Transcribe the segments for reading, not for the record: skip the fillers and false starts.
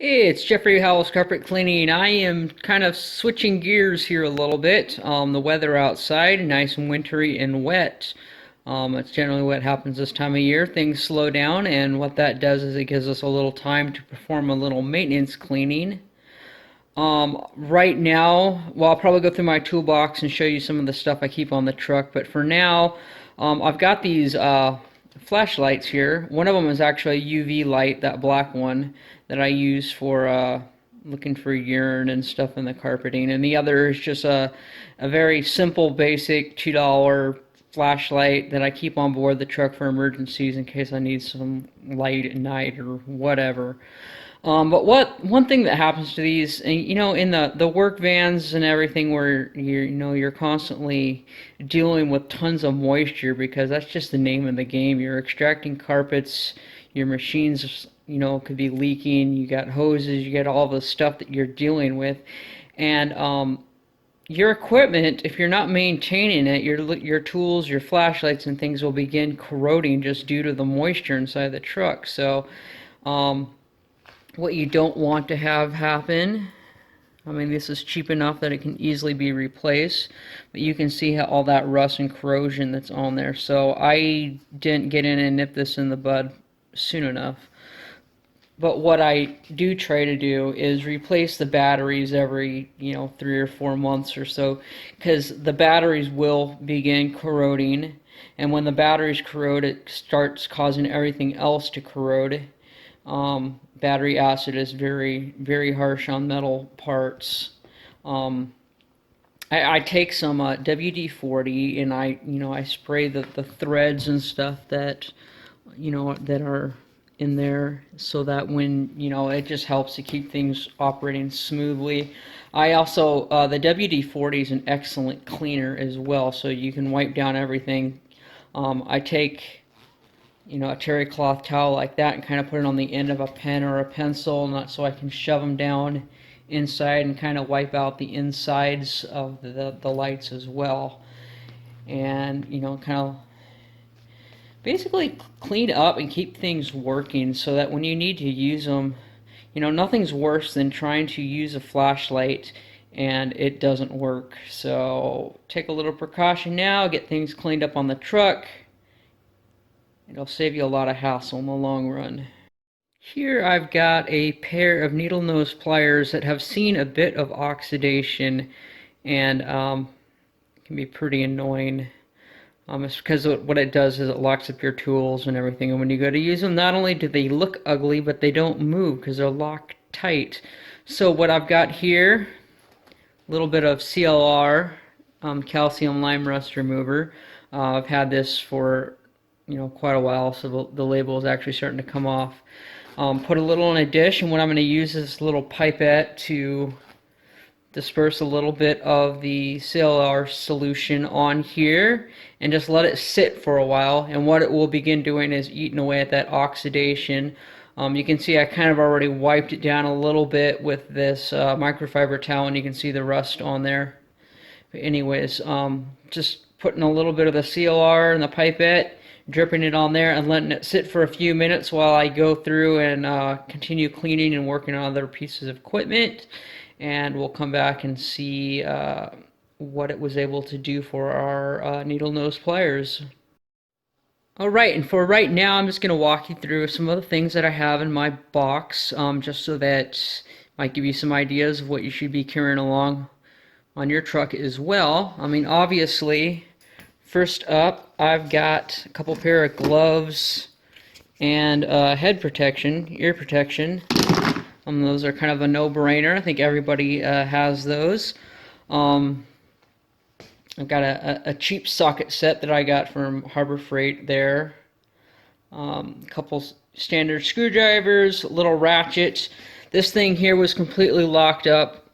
Hey, it's Geoffrey Howells Carpet Cleaning. I am kind of switching gears here a little bit. The weather outside, nice and wintry and wet. It's generally what happens this time of year. Things slow down, and what that does is it gives us a little time to perform a little maintenance cleaning. Right now, well, I'll probably go through my toolbox and show you some of the stuff I keep on the truck, but for now, I've got these flashlights here. One of them is actually a UV light, that black one that I use for looking for urine and stuff in the carpeting, and the other is just a very simple, basic $2 flashlight that I keep on board the truck for emergencies in case I need some light at night or whatever. But one thing that happens to these, and, in the work vans and everything, where you're constantly dealing with tons of moisture because that's just the name of the game. You're extracting carpets, your machines, could be leaking. You got hoses, you got all the stuff that you're dealing with, and your equipment, if you're not maintaining it, your tools, your flashlights, and things will begin corroding just due to the moisture inside the truck. So. What you don't want to have happen, I mean, this is cheap enough that it can easily be replaced, but you can see how all that rust and corrosion that's on there. So I didn't get in and nip this in the bud soon enough. But what I do try to do is replace the batteries every, 3 or 4 months or so, because the batteries will begin corroding, and when the batteries corrode, it starts causing everything else to corrode. Battery acid is very, very harsh on metal parts. Um, I take some WD-40 and I spray the threads and stuff that, that are in there so that when, it just helps to keep things operating smoothly. I also, the WD-40 is an excellent cleaner as well, so you can wipe down everything. I take a terry cloth towel like that and kind of put it on the end of a pen or a pencil, not so I can shove them down inside and kind of wipe out the insides of the lights as well. And, kind of basically clean up and keep things working so that when you need to use them, nothing's worse than trying to use a flashlight and it doesn't work. So take a little precaution now, get things cleaned up on the truck. It'll save you a lot of hassle in the long run. Here I've got a pair of needle nose pliers that have seen a bit of oxidation and can be pretty annoying. It's because what it does is it locks up your tools and everything, and when you go to use them, not only do they look ugly, but they don't move because they're locked tight. So what I've got here, a little bit of CLR, calcium lime rust remover. I've had this for quite a while, so the label is actually starting to come off. Put a little in a dish, and what I'm going to use is this little pipette to disperse a little bit of the CLR solution on here and just let it sit for a while, and what it will begin doing is eating away at that oxidation. You can see I kind of already wiped it down a little bit with this microfiber towel, and you can see the rust on there. But anyways, just putting a little bit of the CLR in the pipette, dripping it on there and letting it sit for a few minutes while I go through and continue cleaning and working on other pieces of equipment, and we'll come back and see what it was able to do for our needle nose pliers. Alright, and for right now I'm just going to walk you through some of the things that I have in my box, just so that might give you some ideas of what you should be carrying along on your truck as well. I mean, obviously, first up, I've got a couple pair of gloves and head protection, ear protection. Those are kind of a no-brainer. I think everybody has those. I've got a cheap socket set that I got from Harbor Freight there. A couple standard screwdrivers, little ratchets. This thing here was completely locked up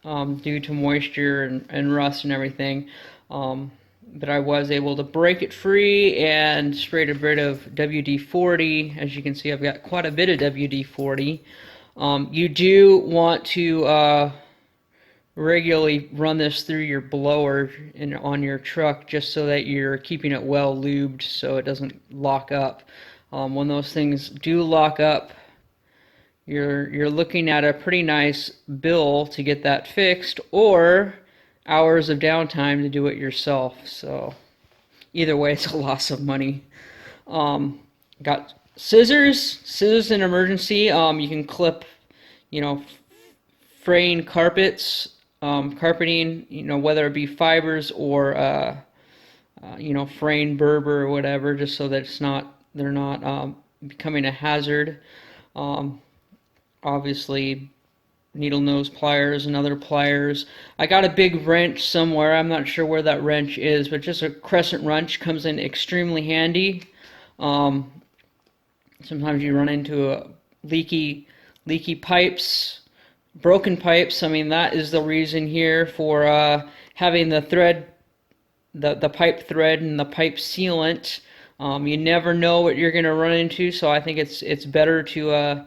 due to moisture and rust and everything. But I was able to break it free and sprayed a bit of WD-40. As you can see, I've got quite a bit of WD-40. You do want to regularly run this through your blower on your truck just so that you're keeping it well lubed so it doesn't lock up. When those things do lock up, you're looking at a pretty nice bill to get that fixed, or hours of downtime to do it yourself. So either way, it's a loss of money. Got scissors in emergency. You can clip, you know, fraying carpets, carpeting, whether it be fibers or fraying Berber or whatever, just so that they're not becoming a hazard. Obviously, needle nose pliers and other pliers. I got a big wrench somewhere. I'm not sure where that wrench is, but just a crescent wrench comes in extremely handy. Sometimes you run into leaky pipes, broken pipes. I mean, that is the reason here for having the thread, the pipe thread and the pipe sealant. You never know what you're going to run into, so I think it's better to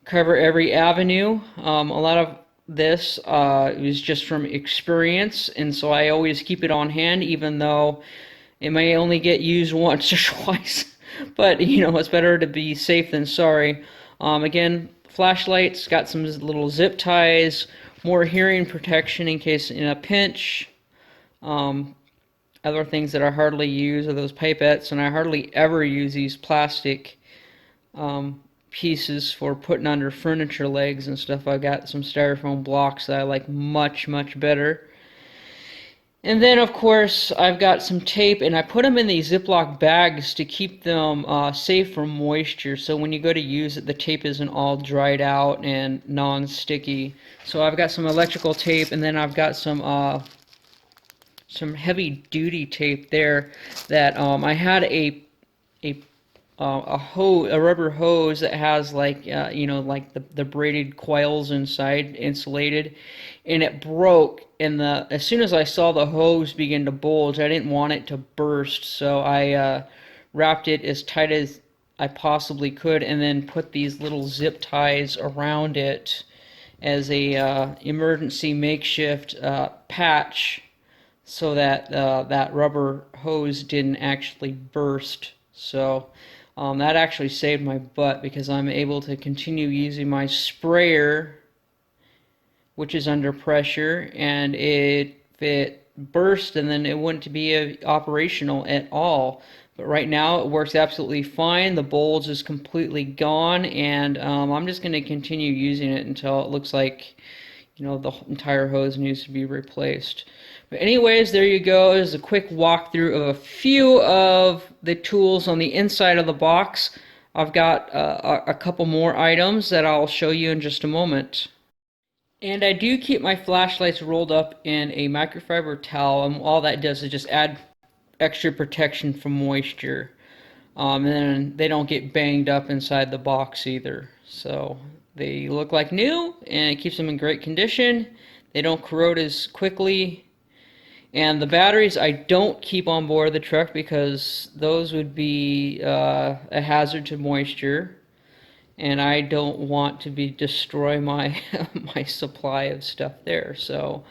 cover every avenue. A lot of this is just from experience, and so I always keep it on hand, even though it may only get used once or twice. But it's better to be safe than sorry. Again, flashlights, got some little zip ties, more hearing protection in case in a pinch. Other things that I hardly use are those pipettes, and I hardly ever use these plastic pieces for putting under furniture legs and stuff. I've got some styrofoam blocks that I like much better. And then, of course, I've got some tape, and I put them in these Ziploc bags to keep them safe from moisture, so when you go to use it, the tape isn't all dried out and non-sticky. So I've got some electrical tape, and then I've got some heavy-duty tape there that I had a rubber hose that has like the braided coils inside, insulated, and it broke. And as soon as I saw the hose begin to bulge, I didn't want it to burst, so I wrapped it as tight as I possibly could, and then put these little zip ties around it as a emergency makeshift patch, so that that rubber hose didn't actually burst. So that actually saved my butt, because I'm able to continue using my sprayer, which is under pressure, and if it burst, and then it wouldn't be operational at all. But right now it works absolutely fine. The bulge is completely gone, and I'm just going to continue using it until it looks like the entire hose needs to be replaced. But anyways, there you go. There's a quick walkthrough of a few of the tools on the inside of the box. I've got a couple more items that I'll show you in just a moment. And I do keep my flashlights rolled up in a microfiber towel, and all that does is just add extra protection from moisture. And then they don't get banged up inside the box either. So they look like new, and it keeps them in great condition. They don't corrode as quickly. And the batteries I don't keep on board the truck, because those would be a hazard to moisture, and I don't want to destroy my my supply of stuff there. So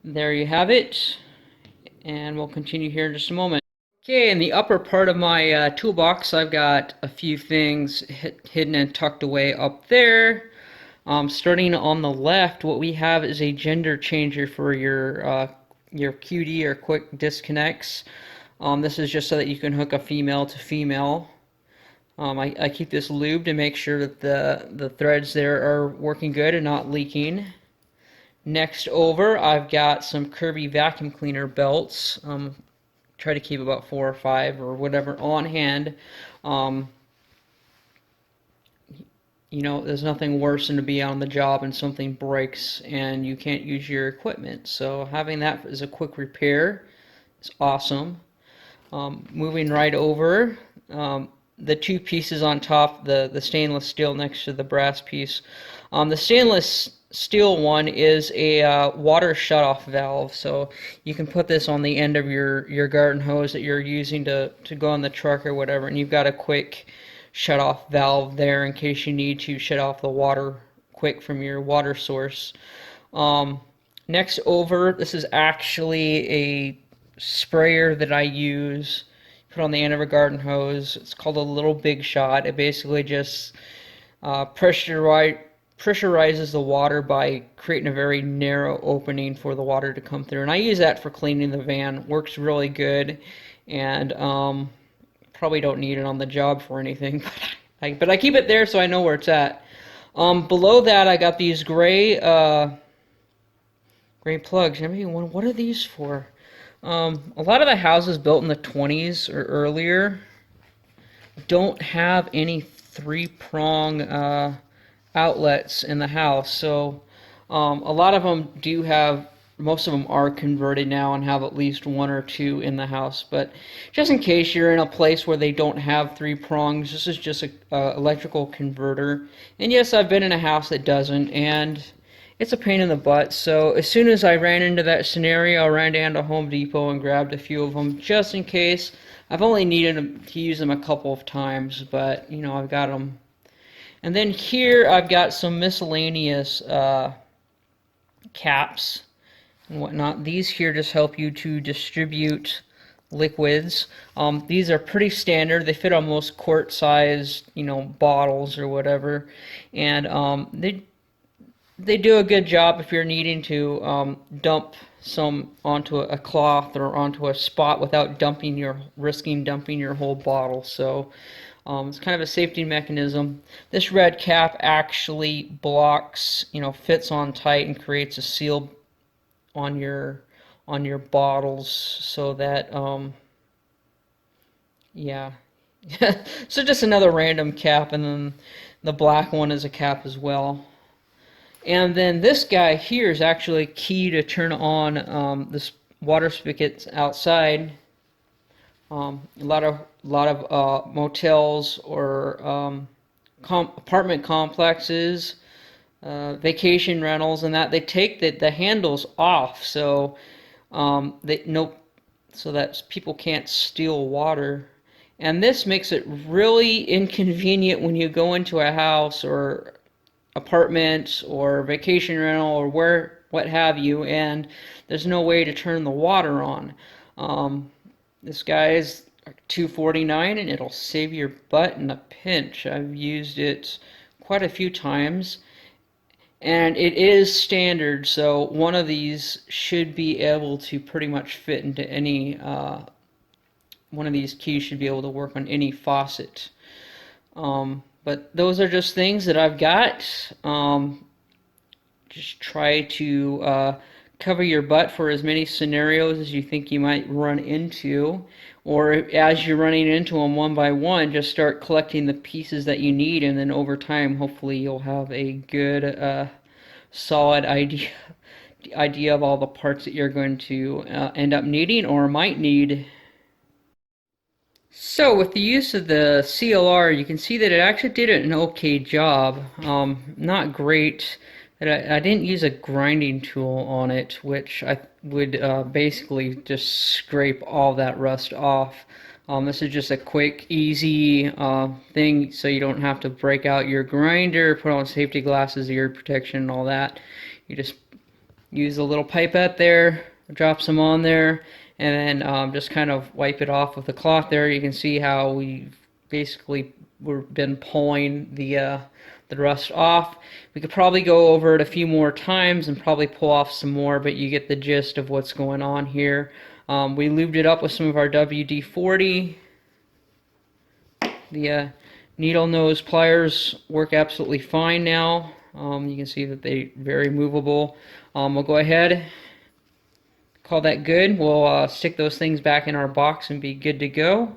there you have it, and we'll continue here in just a moment. Okay, in the upper part of my toolbox, I've got a few things hidden and tucked away up there. Starting on the left, what we have is a gender changer for your QD, or quick disconnects. This is just so that you can hook a female to female. I keep this lubed to make sure that the threads there are working good and not leaking. Next over, I've got some Kirby vacuum cleaner belts. Try to keep about 4 or 5 or whatever on hand. There's nothing worse than to be on the job and something breaks and you can't use your equipment. So having that as a quick repair is awesome. Moving right over, the two pieces on top, the stainless steel next to the brass piece. The stainless steel one is a water shutoff valve, so you can put this on the end of your garden hose that you're using to go on the truck or whatever, and you've got a quick shut-off valve there in case you need to shut off the water quick from your water source. Next over, this is actually a sprayer that I use, put on the end of a garden hose. It's called a Little Big Shot. It basically just pressurizes the water by creating a very narrow opening for the water to come through. And I use that for cleaning the van. Works really good, and probably don't need it on the job for anything, but I keep it there so I know where it's at. Below that, I got these gray plugs. I mean, what are these for? A lot of the houses built in the 20s or earlier don't have any three-prong outlets in the house. So a lot of them do have, most of them are converted now and have at least one or two in the house. But just in case you're in a place where they don't have three prongs, this is just a electrical converter. And yes, I've been in a house that doesn't, and it's a pain in the butt. So as soon as I ran into that scenario, I ran down to Home Depot and grabbed a few of them just in case. I've only needed to use them a couple of times, but you know, I've got them. And then here I've got some miscellaneous caps and whatnot. These here just help you to distribute liquids. These are pretty standard. They fit on most quart-sized, you know, bottles or whatever, and they do a good job if you're needing to dump some onto a cloth or onto a spot without risking dumping your whole bottle. So it's kind of a safety mechanism. This red cap actually blocks, you know, fits on tight and creates a seal on your bottles so that yeah. So just another random cap, and then the black one is a cap as well. And then this guy here is actually key to turn on this water spigot outside. A lot of motels or apartment complexes, vacation rentals, and that they take the handles off so so that people can't steal water. And this makes it really inconvenient when you go into a house or apartment or vacation rental or what have you, and there's no way to turn the water on. This guy is $2.49 and it'll save your butt in a pinch. I've used it quite a few times, and it is standard, so one of these should be able to pretty much fit into any one of these keys should be able to work on any faucet. But those are just things that I've got. Just try to cover your butt for as many scenarios as you think you might run into. Or as you're running into them one by one, just start collecting the pieces that you need, and then over time, hopefully you'll have a good, solid idea of all the parts that you're going to end up needing or might need. So with the use of the CLR, you can see that it actually did an okay job. Not great. I didn't use a grinding tool on it, which I would basically just scrape all that rust off. This is just a quick, easy thing, so you don't have to break out your grinder, put on safety glasses, ear protection, and all that. You just use a little pipette there, drop some on there, and then just kind of wipe it off with a cloth there. You can see how we've basically been pulling the rust off. We could probably go over it a few more times and probably pull off some more, but you get the gist of what's going on here. We lubed it up with some of our WD-40. The needle nose pliers work absolutely fine now. You can see that they're very movable. We'll go ahead, call that good. We'll stick those things back in our box and be good to go.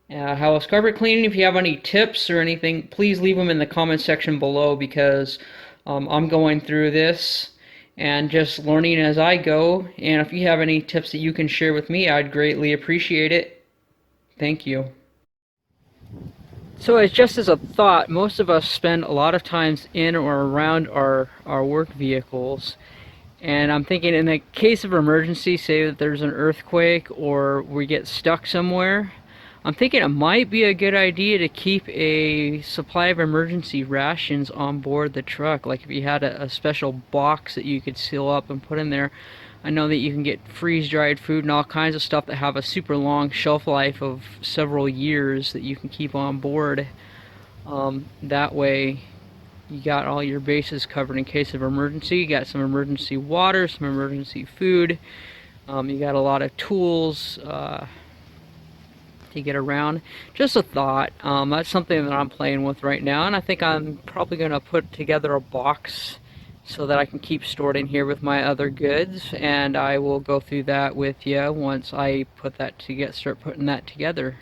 Howells carpet cleaning, if you have any tips or anything, please leave them in the comment section below, because I'm going through this and just learning as I go. And if you have any tips that you can share with me, I'd greatly appreciate it. Thank you. So, just as a thought, most of us spend a lot of times in or around our work vehicles. And I'm thinking, in the case of emergency, say that there's an earthquake or we get stuck somewhere, I'm thinking it might be a good idea to keep a supply of emergency rations on board the truck. Like if you had a special box that you could seal up and put in there. I know that you can get freeze-dried food and all kinds of stuff that have a super long shelf life of several years that you can keep on board. That way you got all your bases covered in case of emergency. You got some emergency water, some emergency food. You got a lot of tools to get around. Just a thought. That's something that I'm playing with right now, and I think I'm probably going to put together a box so that I can keep stored in here with my other goods, and I will go through that with you once I put that to start putting that together.